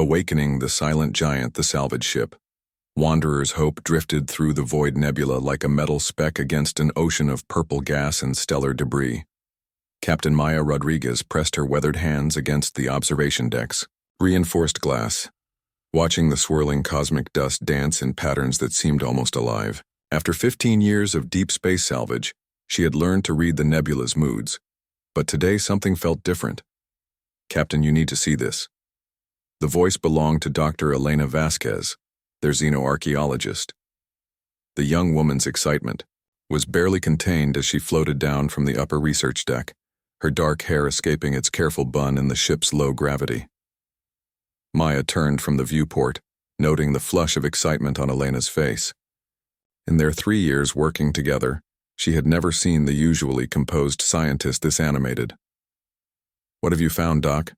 awakening the silent giant, the salvage ship. Wanderer's Hope drifted through the void nebula like a metal speck against an ocean of purple gas and stellar debris. Captain Maya Rodriguez pressed her weathered hands against the observation decks, reinforced glass, watching the swirling cosmic dust dance in patterns that seemed almost alive. After 15 years of deep space salvage, she had learned to read the nebula's moods. But today something felt different. "Captain, you need to see this." The voice belonged to Dr. Elena Vasquez, their xenoarchaeologist. The young woman's excitement was barely contained as she floated down from the upper research deck, her dark hair escaping its careful bun in the ship's low gravity. Maya turned from the viewport, noting the flush of excitement on Elena's face. In their 3 years working together, she had never seen the usually composed scientist this animated. "What have you found, Doc?"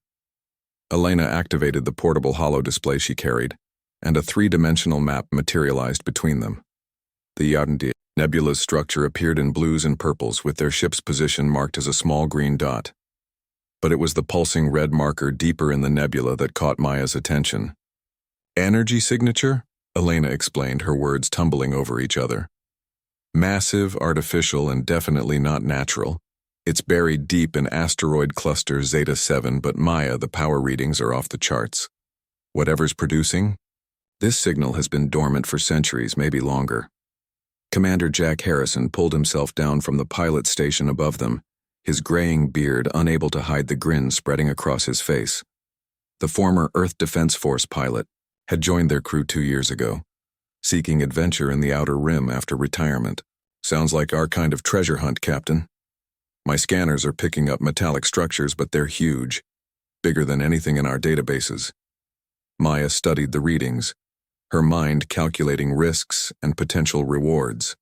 Elena activated the portable holodisplay she carried, and a 3-dimensional map materialized between them. The Yadndi Nebula's structure appeared in blues and purples, with their ship's position marked as a small green dot. But it was the pulsing red marker deeper in the nebula that caught Maya's attention. "Energy signature?" Elena explained, her words tumbling over each other. "Massive, artificial, and definitely not natural. It's buried deep in asteroid cluster Zeta 7, but Maya, the power readings are off the charts. Whatever's producing, this signal has been dormant for centuries, maybe longer." Commander Jack Harrison pulled himself down from the pilot station above them, his graying beard unable to hide the grin spreading across his face. The former Earth Defense Force pilot had joined their crew 2 years ago, seeking adventure in the outer rim after retirement. "Sounds like our kind of treasure hunt, Captain. My scanners are picking up metallic structures, but they're huge, bigger than anything in our databases." Maya studied the readings, her mind calculating risks and potential rewards.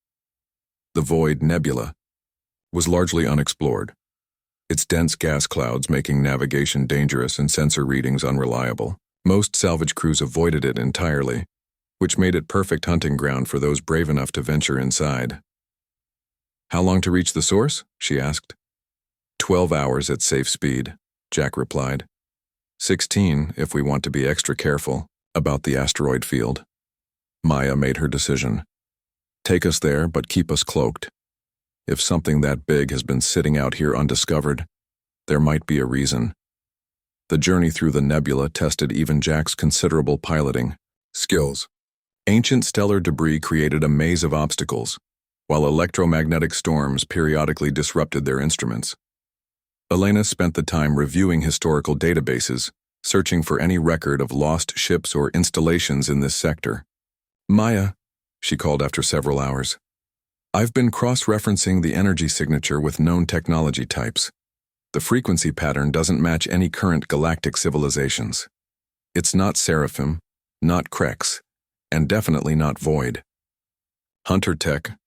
The void nebula was largely unexplored, its dense gas clouds making navigation dangerous and sensor readings unreliable. Most salvage crews avoided it entirely, which made it perfect hunting ground for those brave enough to venture inside. "How long to reach the source?" she asked. 12 hours at safe speed, Jack replied. 16 if we want to be extra careful about the asteroid field. Maya made her decision. "Take us there, but keep us cloaked. If something that big has been sitting out here undiscovered, there might be a reason." The journey through the nebula tested even Jack's considerable piloting skills. Ancient stellar debris created a maze of obstacles, while electromagnetic storms periodically disrupted their instruments. Elena spent the time reviewing historical databases, searching for any record of lost ships or installations in this sector. "Maya," she called after several hours, "I've been cross-referencing the energy signature with known technology types. The frequency pattern doesn't match any current galactic civilizations. It's not Seraphim, not Krex, and definitely not Void." "Hunter tech."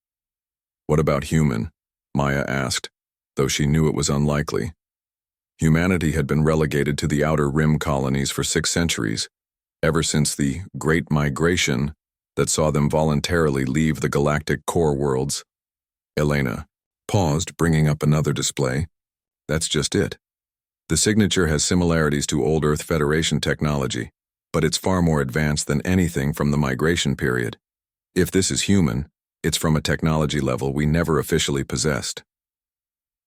"What about human?" Maya asked, though she knew it was unlikely. Humanity had been relegated to the outer rim colonies for 6 centuries, ever since the Great Migration that saw them voluntarily leave the galactic core worlds. Elena paused, bringing up another display. "That's just it. The signature has similarities to old Earth Federation technology, but it's far more advanced than anything from the migration period. If this is human, it's from a technology level we never officially possessed."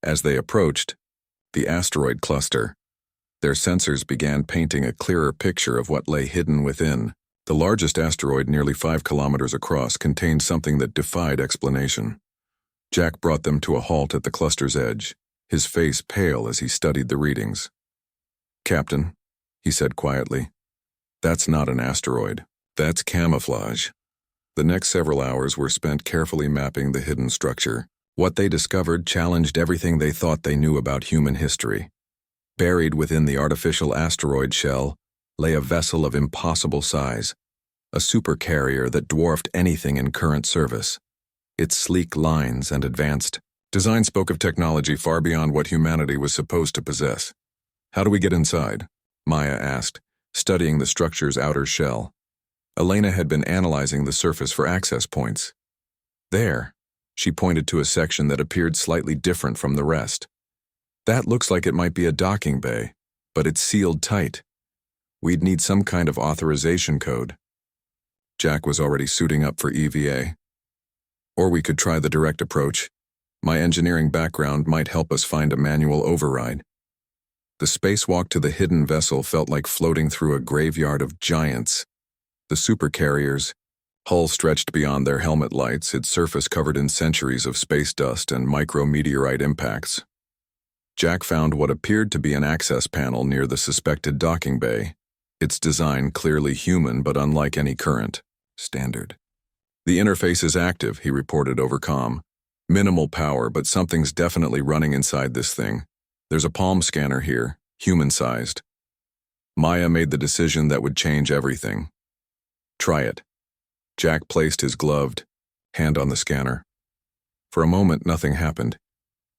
As they approached the asteroid cluster, their sensors began painting a clearer picture of what lay hidden within. The largest asteroid, nearly 5 kilometers across, contained something that defied explanation. Jack brought them to a halt at the cluster's edge, his face pale as he studied the readings. "Captain," he said quietly, "that's not an asteroid. That's camouflage." The next several hours were spent carefully mapping the hidden structure. What they discovered challenged everything they thought they knew about human history. Buried within the artificial asteroid shell lay a vessel of impossible size, a supercarrier that dwarfed anything in current service. Its sleek lines and advanced design spoke of technology far beyond what humanity was supposed to possess. "How do we get inside?" Maya asked, studying the structure's outer shell. Elena had been analyzing the surface for access points. "There," she pointed to a section that appeared slightly different from the rest. "That looks like it might be a docking bay, but it's sealed tight. We'd need some kind of authorization code. Jack was already suiting up for EVA. Or we could try the direct approach. My engineering background might help us find a manual override. The spacewalk to the hidden vessel felt like floating through a graveyard of giants. The supercarriers, hull stretched beyond their helmet lights, its surface covered in centuries of space dust and micrometeorite impacts. Jack found what appeared to be an access panel near the suspected docking bay, its design clearly human but unlike any current standard. The interface is active, he reported over comm. Minimal power, but something's definitely running inside this thing. There's a palm scanner here, human-sized. Maya made the decision that would change everything. Try it. Jack placed his gloved hand on the scanner. For a moment, nothing happened.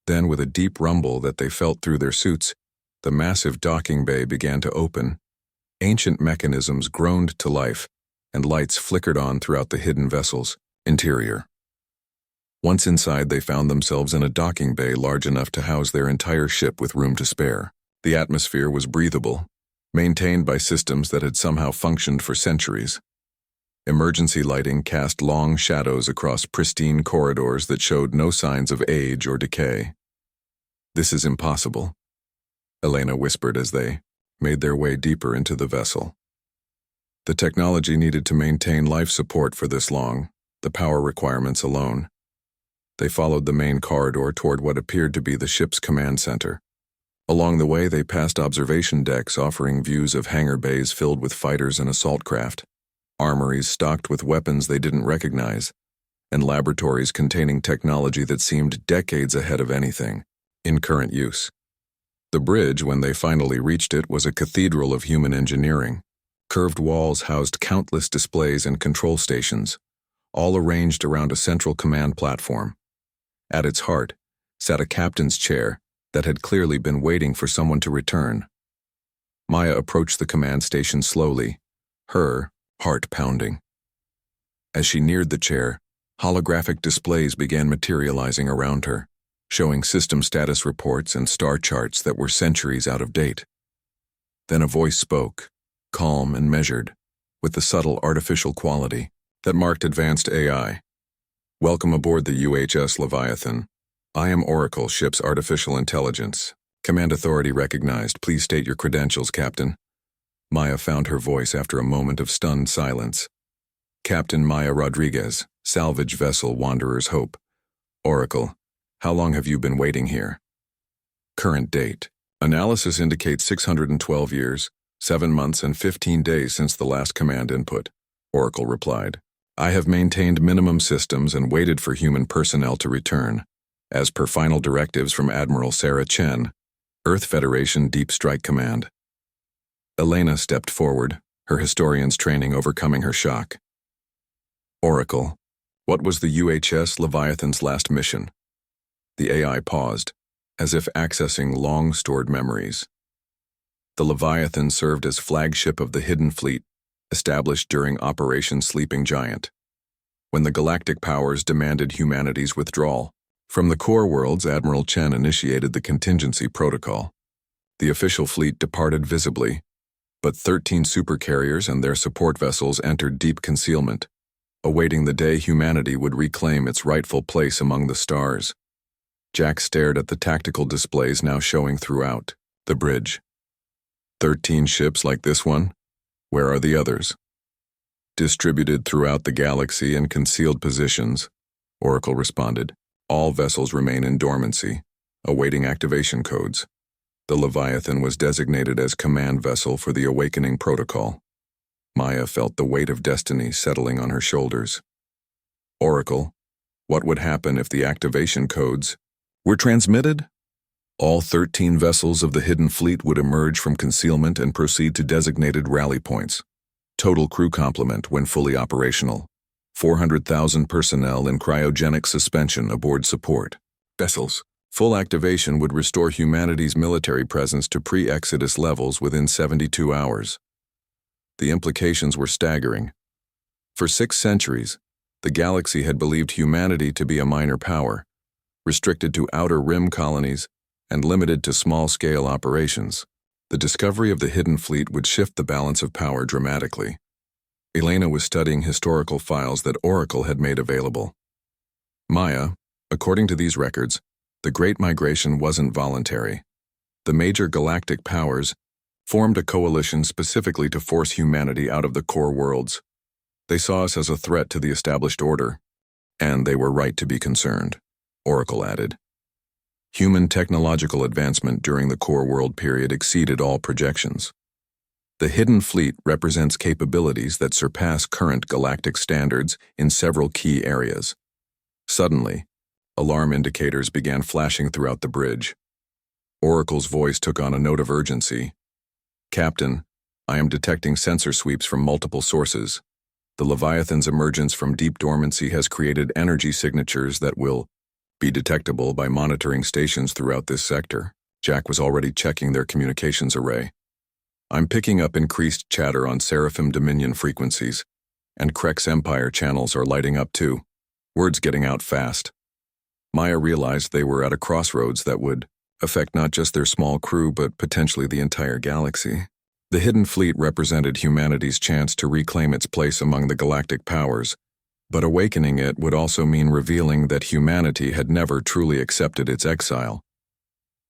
Then, with a deep rumble that they felt through their suits, the massive docking bay began to open. Ancient mechanisms groaned to life, and lights flickered on throughout the hidden vessel's interior. Once inside, they found themselves in a docking bay large enough to house their entire ship with room to spare. The atmosphere was breathable, maintained by systems that had somehow functioned for centuries. Emergency lighting cast long shadows across pristine corridors that showed no signs of age or decay. "This is impossible," Elena whispered as they made their way deeper into the vessel. The technology needed to maintain life support for this long, the power requirements alone. They followed the main corridor toward what appeared to be the ship's command center. Along the way, they passed observation decks offering views of hangar bays filled with fighters and assault craft, armories stocked with weapons they didn't recognize, and laboratories containing technology that seemed decades ahead of anything in current use. The bridge, when they finally reached it, was a cathedral of human engineering. Curved walls housed countless displays and control stations, all arranged around a central command platform. At its heart sat a captain's chair that had clearly been waiting for someone to return. Maya approached the command station slowly, her heart pounding. As she neared the chair, holographic displays began materializing around her, showing system status reports and star charts that were centuries out of date. Then a voice spoke, calm and measured, with the subtle artificial quality that marked advanced AI. "Welcome aboard the UHS Leviathan. I am Oracle, ship's artificial intelligence. Command authority recognized. Please state your credentials, Captain." Maya found her voice after a moment of stunned silence. "Captain Maya Rodriguez, salvage vessel Wanderer's Hope. Oracle, how long have you been waiting here?" "Current date. Analysis indicates 612 years, 7 months, and 15 days since the last command input," Oracle replied. "I have maintained minimum systems and waited for human personnel to return, as per final directives from Admiral Sarah Chen, Earth Federation Deep Strike Command." Elena stepped forward, her historian's training overcoming her shock. "Oracle, what was the UHS Leviathan's last mission?" The AI paused, as if accessing long-stored memories. The Leviathan served as flagship of the Hidden Fleet, established during Operation Sleeping Giant, when the Galactic powers demanded humanity's withdrawal. From the core worlds, Admiral Chen initiated the contingency protocol. The official fleet departed visibly, but 13 supercarriers and their support vessels entered deep concealment, awaiting the day humanity would reclaim its rightful place among the stars. Jack stared at the tactical displays now showing throughout the bridge. 13 ships like this one? Where are the others? "Distributed throughout the galaxy in concealed positions," Oracle responded. "All vessels remain in dormancy, awaiting activation codes." The Leviathan was designated as command vessel for the Awakening Protocol. Maya felt the weight of destiny settling on her shoulders. "Oracle, what would happen if the activation codes were transmitted?" "All 13 vessels of the Hidden Fleet would emerge from concealment and proceed to designated rally points. Total crew complement when fully operational. 400,000 personnel in cryogenic suspension aboard support vessels. Full activation would restore humanity's military presence to pre-Exodus levels within 72 hours. The implications were staggering. For 6 centuries, the galaxy had believed humanity to be a minor power, restricted to outer rim colonies and limited to small-scale operations. The discovery of the hidden fleet would shift the balance of power dramatically. Elena was studying historical files that Oracle had made available. Maya, according to these records, the Great Migration wasn't voluntary. The major galactic powers formed a coalition specifically to force humanity out of the core worlds. They saw us as a threat to the established order, and they were right to be concerned, Oracle added. Human technological advancement during the core world period exceeded all projections. The hidden fleet represents capabilities that surpass current galactic standards in several key areas. Suddenly, alarm indicators began flashing throughout the bridge. Oracle's voice took on a note of urgency. Captain, I am detecting sensor sweeps from multiple sources. The Leviathan's emergence from deep dormancy has created energy signatures that will be detectable by monitoring stations throughout this sector. Jack was already checking their communications array. I'm picking up increased chatter on Seraphim Dominion frequencies, and Krex Empire channels are lighting up too. Words getting out fast. Maya realized they were at a crossroads that would affect not just their small crew but potentially the entire galaxy. The hidden fleet represented humanity's chance to reclaim its place among the galactic powers, but awakening it would also mean revealing that humanity had never truly accepted its exile.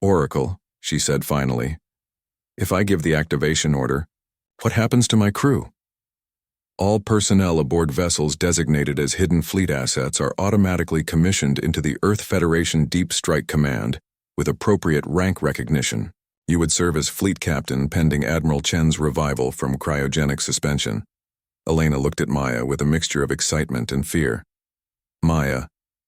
Oracle, she said finally, if I give the activation order, what happens to my crew? All personnel aboard vessels designated as hidden fleet assets are automatically commissioned into the Earth Federation Deep Strike Command with appropriate rank recognition. You would serve as fleet captain pending Admiral Chen's revival from cryogenic suspension. Elena looked at Maya with a mixture of excitement and fear. Maya,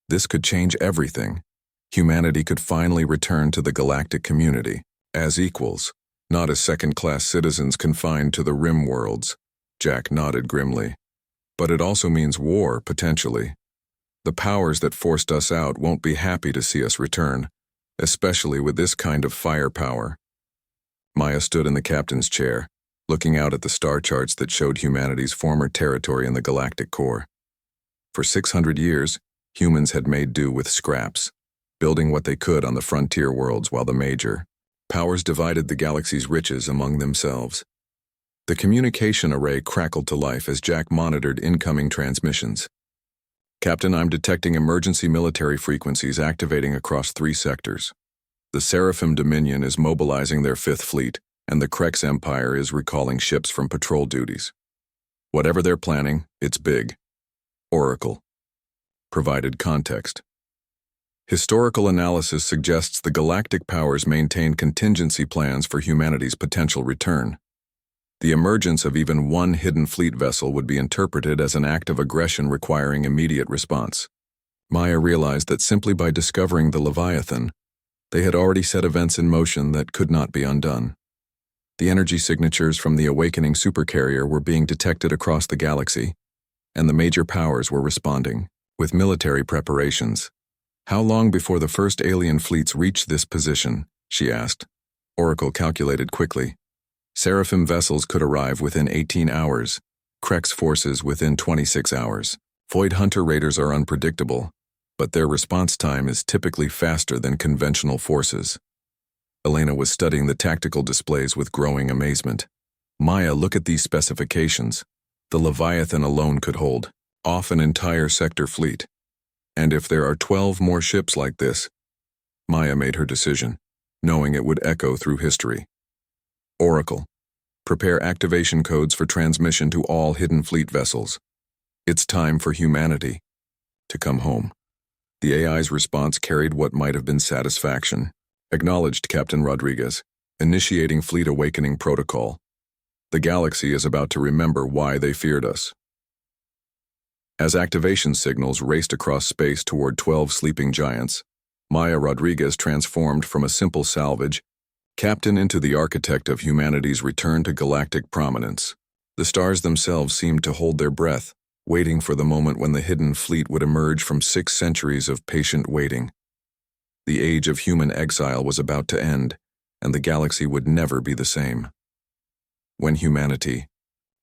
this could change everything. Humanity could finally return to the galactic community as equals, not as second-class citizens confined to the rim worlds. Jack nodded grimly. But it also means war, potentially. The powers that forced us out won't be happy to see us return, especially with this kind of firepower. Maya stood in the captain's chair, looking out at the star charts that showed humanity's former territory in the galactic core. For 600 years, humans had made do with scraps, building what they could on the frontier worlds while the major powers divided the galaxy's riches among themselves. The communication array crackled to life as Jack monitored incoming transmissions. Captain, I'm detecting emergency military frequencies activating across 3 sectors. The Seraphim Dominion is mobilizing their 5th fleet, and the Krex Empire is recalling ships from patrol duties. Whatever they're planning, it's big. Oracle provided context. Historical analysis suggests the galactic powers maintain contingency plans for humanity's potential return. The emergence of even one hidden fleet vessel would be interpreted as an act of aggression requiring immediate response. Maya realized that simply by discovering the Leviathan, they had already set events in motion that could not be undone. The energy signatures from the awakening Supercarrier were being detected across the galaxy, and the major powers were responding with military preparations. How long before the first alien fleets reached this position? She asked. Oracle calculated quickly. Seraphim vessels could arrive within 18 hours, Krex forces within 26 hours. Void Hunter raiders are unpredictable, but their response time is typically faster than conventional forces. Elena was studying the tactical displays with growing amazement. Maya, look at these specifications. The Leviathan alone could hold off an entire sector fleet. And if there are 12 more ships like this, Maya made her decision, knowing it would echo through history. Oracle, prepare activation codes for transmission to all hidden fleet vessels. It's time for humanity to come home. The AI's response carried what might have been satisfaction. Acknowledged, Captain Rodriguez, initiating fleet awakening protocol. The galaxy is about to remember why they feared us. As activation signals raced across space toward 12 sleeping giants, Maya Rodriguez transformed from a simple salvage captain into the architect of humanity's return to galactic prominence. The stars themselves seemed to hold their breath, waiting for the moment when the hidden fleet would emerge from 6 centuries of patient waiting. The age of human exile was about to end, and the galaxy would never be the same. When humanity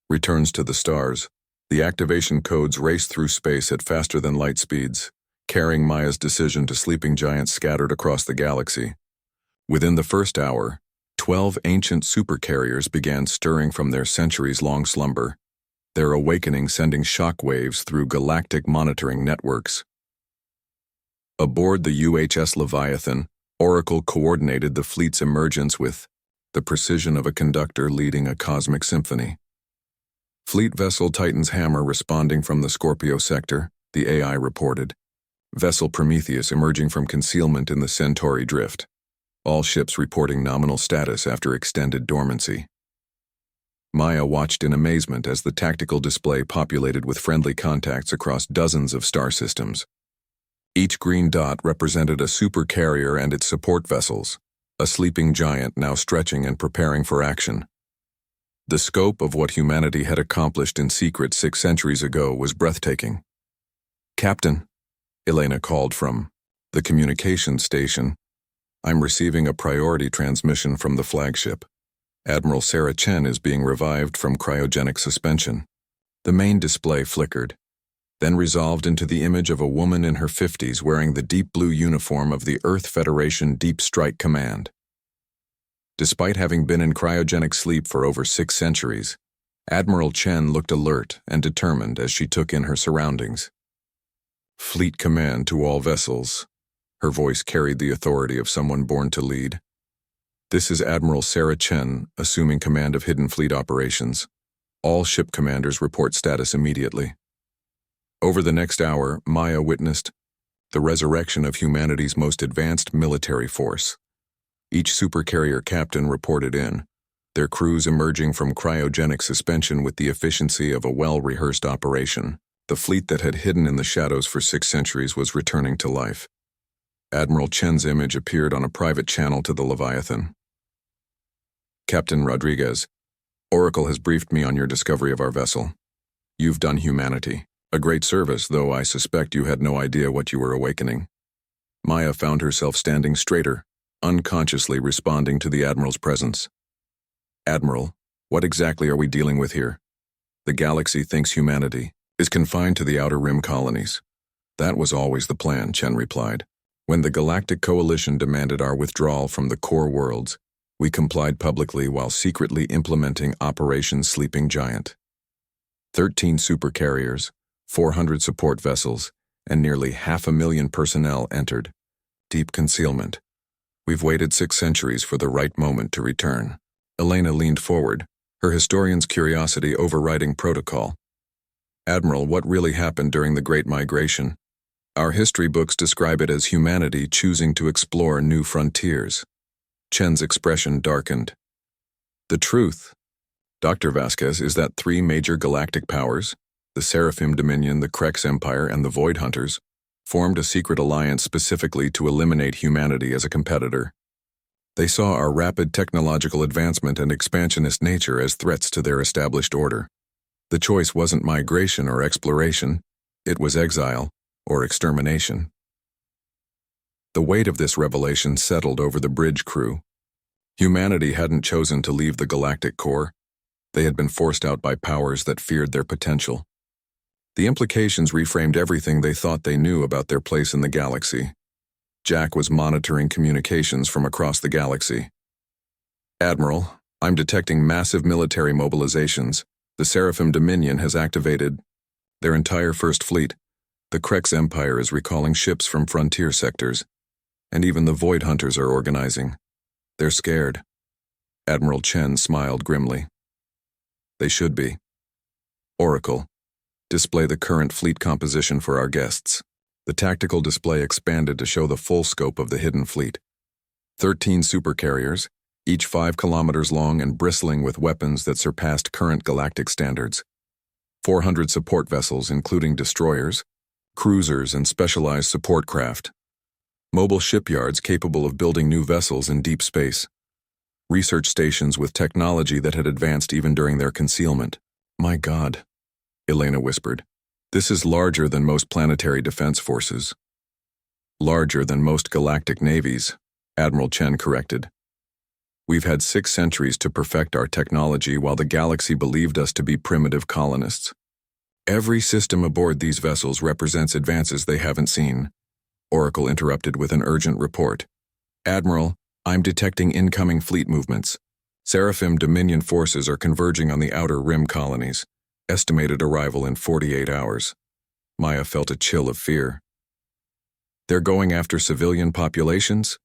returns to the stars, the activation codes race through space at faster than light speeds, carrying Maya's decision to sleeping giants scattered across the galaxy. Within the first hour, 12 ancient supercarriers began stirring from their centuries-long slumber, their awakening sending shock waves through galactic monitoring networks. Aboard the UHS Leviathan, Oracle coordinated the fleet's emergence with the precision of a conductor leading a cosmic symphony. Fleet Vessel Titan's Hammer responding from the Scorpio sector, the AI reported. Vessel Prometheus emerging from concealment in the Centauri drift. All ships reporting nominal status after extended dormancy. Maya watched in amazement as the tactical display populated with friendly contacts across dozens of star systems. Each green dot represented a supercarrier and its support vessels, a sleeping giant now stretching and preparing for action. The scope of what humanity had accomplished in secret 6 centuries ago was breathtaking. "Captain," Elena called from the communications station, "I'm receiving a priority transmission from the flagship. Admiral Sarah Chen is being revived from cryogenic suspension." The main display flickered, then resolved into the image of a woman in her 50s wearing the deep blue uniform of the Earth Federation Deep Strike Command. Despite having been in cryogenic sleep for over 6 centuries, Admiral Chen looked alert and determined as she took in her surroundings. "Fleet command to all vessels." Her voice carried the authority of someone born to lead. "This is Admiral Sarah Chen, assuming command of Hidden Fleet operations. All ship commanders report status immediately." Over the next hour, Maya witnessed the resurrection of humanity's most advanced military force. Each supercarrier captain reported in, their crews emerging from cryogenic suspension with the efficiency of a well-rehearsed operation. The fleet that had hidden in the shadows for 6 centuries was returning to life. Admiral Chen's image appeared on a private channel to the Leviathan. "Captain Rodriguez, Oracle has briefed me on your discovery of our vessel. You've done humanity a great service, though I suspect you had no idea what you were awakening." Maya found herself standing straighter, unconsciously responding to the Admiral's presence. "Admiral, what exactly are we dealing with here? The galaxy thinks humanity is confined to the Outer Rim colonies." "That was always the plan," Chen replied. "When the Galactic Coalition demanded our withdrawal from the core worlds, we complied publicly while secretly implementing Operation Sleeping Giant. 13 supercarriers, 400 support vessels, and nearly 500,000 personnel entered deep concealment. We've waited 6 centuries for the right moment to return." Elena leaned forward, her historian's curiosity overriding protocol. "Admiral, what really happened during the Great Migration? Our history books describe it as humanity choosing to explore new frontiers." Chen's expression darkened. "The truth, Dr. Vasquez, is that 3 major galactic powers, the Seraphim Dominion, the Krex Empire, and the Void Hunters, formed a secret alliance specifically to eliminate humanity as a competitor. They saw our rapid technological advancement and expansionist nature as threats to their established order. The choice wasn't migration or exploration, it was exile or extermination." The weight of this revelation settled over the bridge crew. Humanity hadn't chosen to leave the galactic core. They had been forced out by powers that feared their potential. The implications reframed everything they thought they knew about their place in the galaxy. Jack was monitoring communications from across the galaxy. "Admiral, I'm detecting massive military mobilizations. The Seraphim Dominion has activated their entire First Fleet. The Krex Empire is recalling ships from frontier sectors. And even the Void Hunters are organizing. They're scared." Admiral Chen smiled grimly. "They should be. Oracle, display the current fleet composition for our guests." The tactical display expanded to show the full scope of the hidden fleet. 13 supercarriers, each 5 kilometers long and bristling with weapons that surpassed current galactic standards. 400 support vessels including destroyers, cruisers, and specialized support craft. Mobile shipyards capable of building new vessels in deep space. Research stations with technology that had advanced even during their concealment. "My God," Elena whispered. "This is larger than most planetary defense forces." "Larger than most galactic navies," Admiral Chen corrected. "We've had 6 centuries to perfect our technology while the galaxy believed us to be primitive colonists. Every system aboard these vessels represents advances they haven't seen." Oracle interrupted with an urgent report. "Admiral, I'm detecting incoming fleet movements. Seraphim Dominion forces are converging on the outer rim colonies. Estimated arrival in 48 hours. Maya felt a chill of fear. They're going after civilian populations?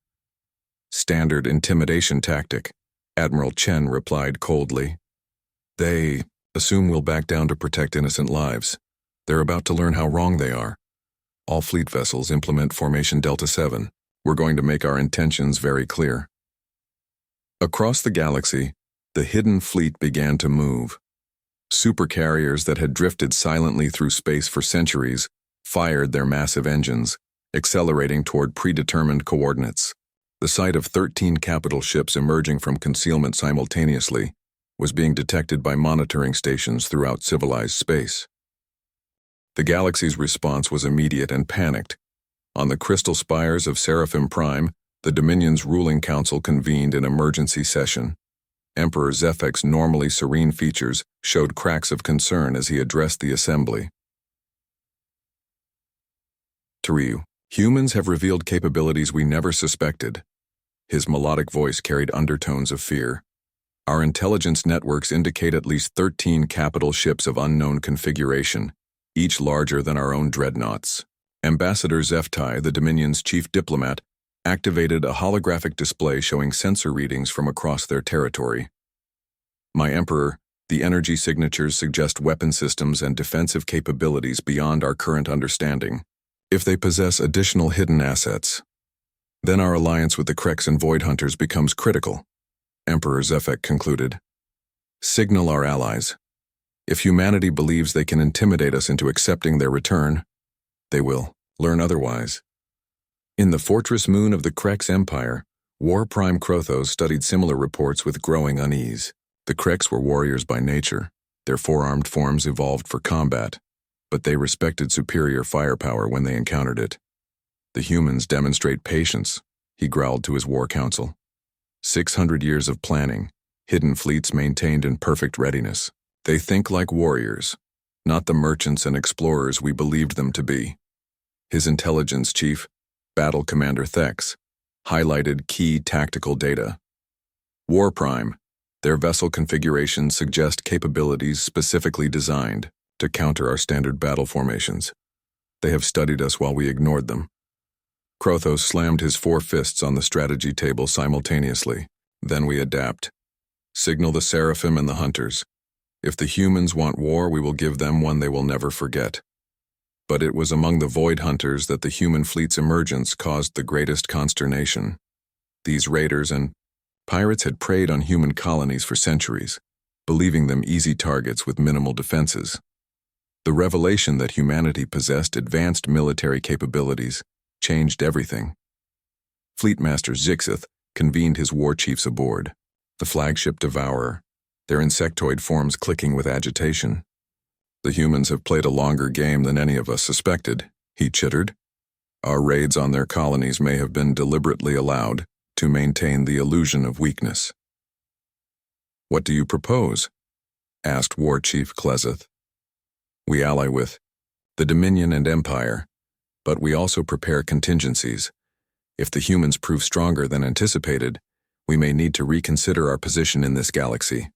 Standard intimidation tactic, Admiral Chen replied coldly. They assume we'll back down to protect innocent lives. They're about to learn how wrong they are. All fleet vessels implement Formation Delta 7. We're going to make our intentions very clear. Across the galaxy, the hidden fleet began to move. Supercarriers that had drifted silently through space for centuries fired their massive engines, accelerating toward predetermined coordinates. The sight of 13 capital ships emerging from concealment simultaneously was being detected by monitoring stations throughout civilized space. The galaxy's response was immediate and panicked. On the crystal spires of Seraphim Prime, the Dominion's ruling council convened an emergency session. Emperor Zephek's normally serene features showed cracks of concern as he addressed the assembly. Toriu, humans have revealed capabilities we never suspected. His melodic voice carried undertones of fear. Our intelligence networks indicate at least 13 capital ships of unknown configuration, each larger than our own dreadnoughts. Ambassador Zeftai, the Dominion's chief diplomat, activated a holographic display showing sensor readings from across their territory. My Emperor, the energy signatures suggest weapon systems and defensive capabilities beyond our current understanding. If they possess additional hidden assets, then our alliance with the Krex and Void Hunters becomes critical, Emperor Zephek concluded. Signal our allies. If humanity believes they can intimidate us into accepting their return, they will learn otherwise. In the fortress moon of the Krex Empire, War Prime Krothos studied similar reports with growing unease. The Krex were warriors by nature. Their four-armed forms evolved for combat, but they respected superior firepower when they encountered it. The humans demonstrate patience, he growled to his war council. 600 years of planning, hidden fleets maintained in perfect readiness. They think like warriors, not the merchants and explorers we believed them to be. His intelligence chief, Battle Commander Thex, highlighted key tactical data. War Prime, their vessel configurations suggest capabilities specifically designed to counter our standard battle formations. They have studied us while we ignored them. Krothos slammed his four fists on the strategy table simultaneously. Then we adapt. Signal the Seraphim and the Hunters. If the humans want war, we will give them one they will never forget. But it was among the Void Hunters that the human fleet's emergence caused the greatest consternation. These raiders and pirates had preyed on human colonies for centuries, believing them easy targets with minimal defenses. The revelation that humanity possessed advanced military capabilities changed everything. Fleetmaster Zixith convened his war chiefs aboard, the flagship Devourer, their insectoid forms clicking with agitation. The humans have played a longer game than any of us suspected, he chittered. Our raids on their colonies may have been deliberately allowed to maintain the illusion of weakness. What do you propose? Asked War Chief Klezeth. We ally with the Dominion and Empire, but we also prepare contingencies. If the humans prove stronger than anticipated, we may need to reconsider our position in this galaxy.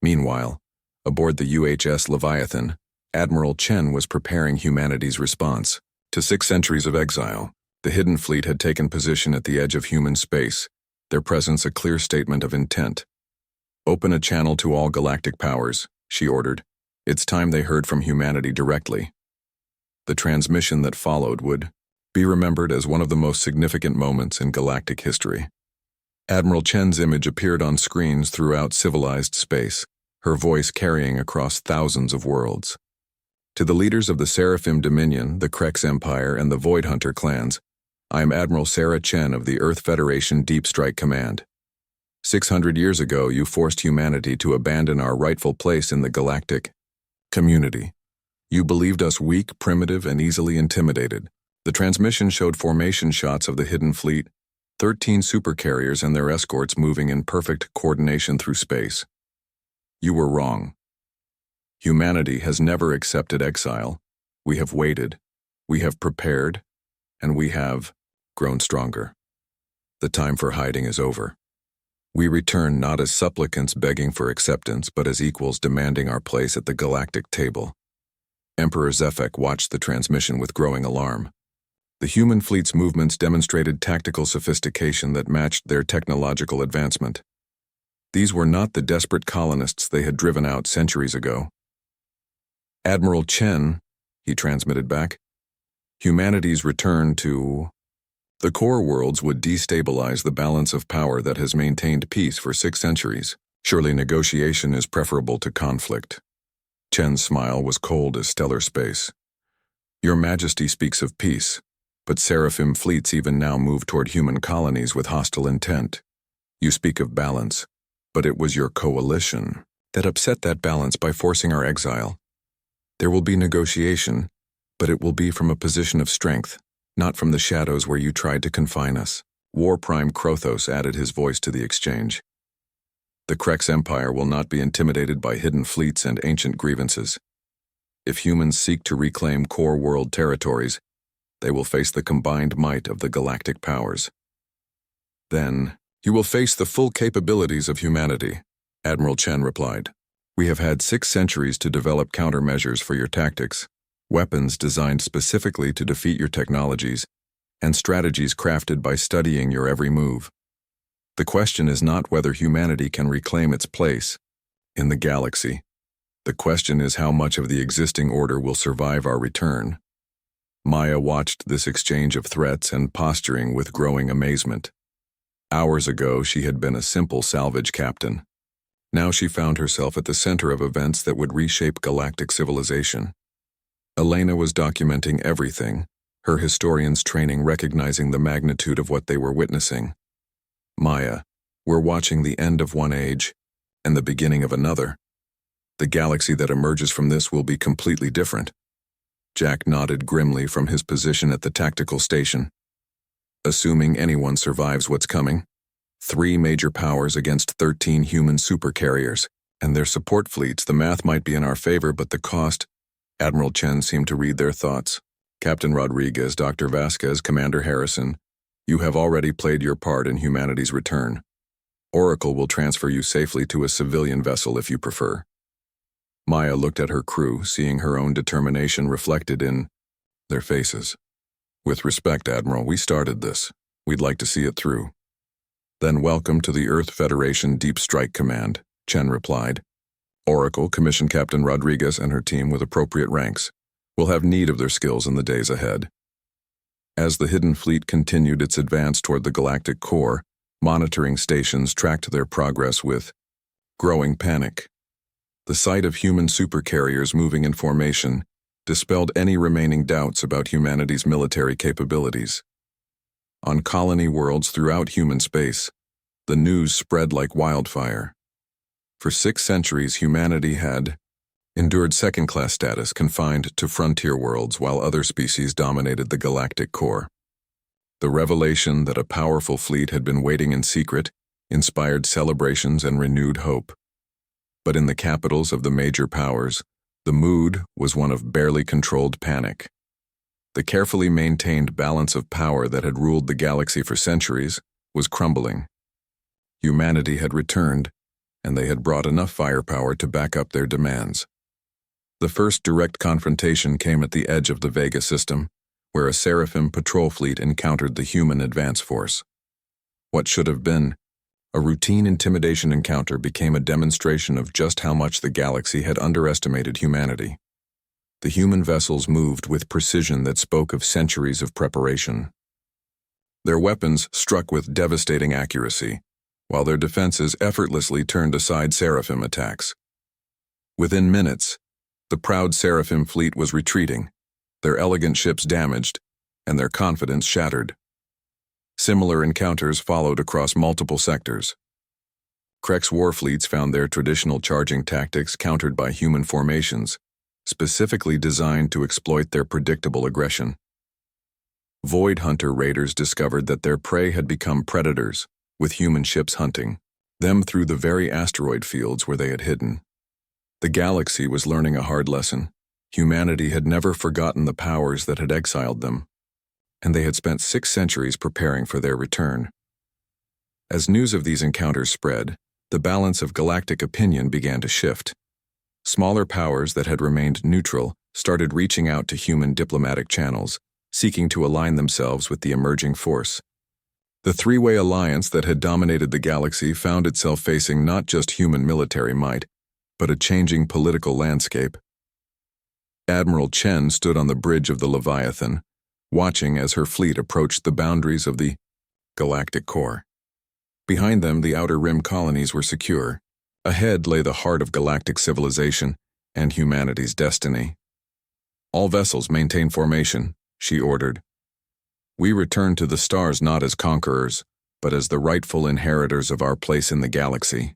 Meanwhile, aboard the UHS Leviathan, Admiral Chen was preparing humanity's response. To 6 centuries of exile, the Hidden Fleet had taken position at the edge of human space, their presence a clear statement of intent. Open a channel to all galactic powers, she ordered. It's time they heard from humanity directly. The transmission that followed would be remembered as one of the most significant moments in galactic history. Admiral Chen's image appeared on screens throughout civilized space, her voice carrying across thousands of worlds. To the leaders of the Seraphim Dominion, the Krex Empire, and the Void Hunter clans, I am Admiral Sarah Chen of the Earth Federation Deep Strike Command. 600 years ago, you forced humanity to abandon our rightful place in the galactic community. You believed us weak, primitive, and easily intimidated. The transmission showed formation shots of the Hidden Fleet, 13 supercarriers and their escorts moving in perfect coordination through space. You were wrong. Humanity has never accepted exile. We have waited, we have prepared, and we have grown stronger. The time for hiding is over. We return not as supplicants begging for acceptance, but as equals demanding our place at the galactic table. Emperor Zephek watched the transmission with growing alarm. The human fleet's movements demonstrated tactical sophistication that matched their technological advancement. These were not the desperate colonists they had driven out centuries ago. "Admiral Chen," he transmitted back, "humanity's return to the core worlds would destabilize the balance of power that has maintained peace for 6 centuries. Surely negotiation is preferable to conflict." Chen's smile was cold as stellar space. "Your Majesty speaks of peace, but Seraphim fleets even now move toward human colonies with hostile intent. You speak of balance, but it was your coalition that upset that balance by forcing our exile. There will be negotiation, but it will be from a position of strength, not from the shadows where you tried to confine us." War Prime Krothos added his voice to the exchange. "The Krex Empire will not be intimidated by hidden fleets and ancient grievances. If humans seek to reclaim core world territories, they will face the combined might of the galactic powers. Then, you will face the full capabilities of humanity," Admiral Chen replied. "We have had 6 centuries to develop countermeasures for your tactics, weapons designed specifically to defeat your technologies, and strategies crafted by studying your every move. The question is not whether humanity can reclaim its place in the galaxy. The question is how much of the existing order will survive our return." Maya watched this exchange of threats and posturing with growing amazement. Hours ago, she had been a simple salvage captain. Now she found herself at the center of events that would reshape galactic civilization. Elena was documenting everything, her historian's training recognizing the magnitude of what they were witnessing. "Maya, we're watching the end of one age and the beginning of another. The galaxy that emerges from this will be completely different." Jack nodded grimly from his position at the tactical station. "Assuming anyone survives what's coming, 3 major powers against 13 human supercarriers, and their support fleets, the math might be in our favor, but the cost..." Admiral Chen seemed to read their thoughts. "Captain Rodriguez, Dr. Vasquez, Commander Harrison, you have already played your part in humanity's return. Oracle will transfer you safely to a civilian vessel if you prefer." Maya looked at her crew, seeing her own determination reflected in their faces. "With respect, Admiral, we started this. We'd like to see it through." "Then welcome to the Earth Federation Deep Strike Command," Chen replied. "Oracle commissioned Captain Rodriguez and her team with appropriate ranks. We'll have need of their skills in the days ahead." As the hidden fleet continued its advance toward the galactic core, monitoring stations tracked their progress with growing panic. The sight of human supercarriers moving in formation dispelled any remaining doubts about humanity's military capabilities. On colony worlds throughout human space, the news spread like wildfire. For 6 centuries, humanity had endured second-class status confined to frontier worlds while other species dominated the galactic core. The revelation that a powerful fleet had been waiting in secret inspired celebrations and renewed hope. But in the capitals of the major powers, the mood was one of barely controlled panic. The carefully maintained balance of power that had ruled the galaxy for centuries was crumbling. Humanity had returned, and they had brought enough firepower to back up their demands. The first direct confrontation came at the edge of the Vega system, where a Seraphim patrol fleet encountered the human advance force. What should have been a routine intimidation encounter became a demonstration of just how much the galaxy had underestimated humanity. The human vessels moved with precision that spoke of centuries of preparation. Their weapons struck with devastating accuracy, while their defenses effortlessly turned aside Seraphim attacks. Within minutes, the proud Seraphim fleet was retreating, their elegant ships damaged, and their confidence shattered. Similar encounters followed across multiple sectors. Krex war fleets found their traditional charging tactics countered by human formations, specifically designed to exploit their predictable aggression. Void Hunter raiders discovered that their prey had become predators, with human ships hunting them through the very asteroid fields where they had hidden. The galaxy was learning a hard lesson. Humanity had never forgotten the powers that had exiled them, and they had spent 6 centuries preparing for their return. As news of these encounters spread, the balance of galactic opinion began to shift. Smaller powers that had remained neutral started reaching out to human diplomatic channels, seeking to align themselves with the emerging force. The three-way alliance that had dominated the galaxy found itself facing not just human military might, but a changing political landscape. Admiral Chen stood on the bridge of the Leviathan, watching as her fleet approached the boundaries of the Galactic core. Behind them, the Outer Rim colonies were secure. Ahead lay the heart of galactic civilization and humanity's destiny. "All vessels maintain formation," she ordered. "We return to the stars not as conquerors, but as the rightful inheritors of our place in the galaxy.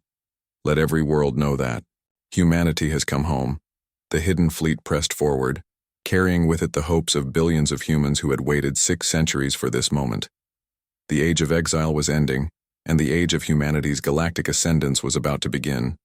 Let every world know that. Humanity has come home." The hidden fleet pressed forward, carrying with it the hopes of billions of humans who had waited 6 centuries for this moment. The age of exile was ending, and the age of humanity's galactic ascendance was about to begin.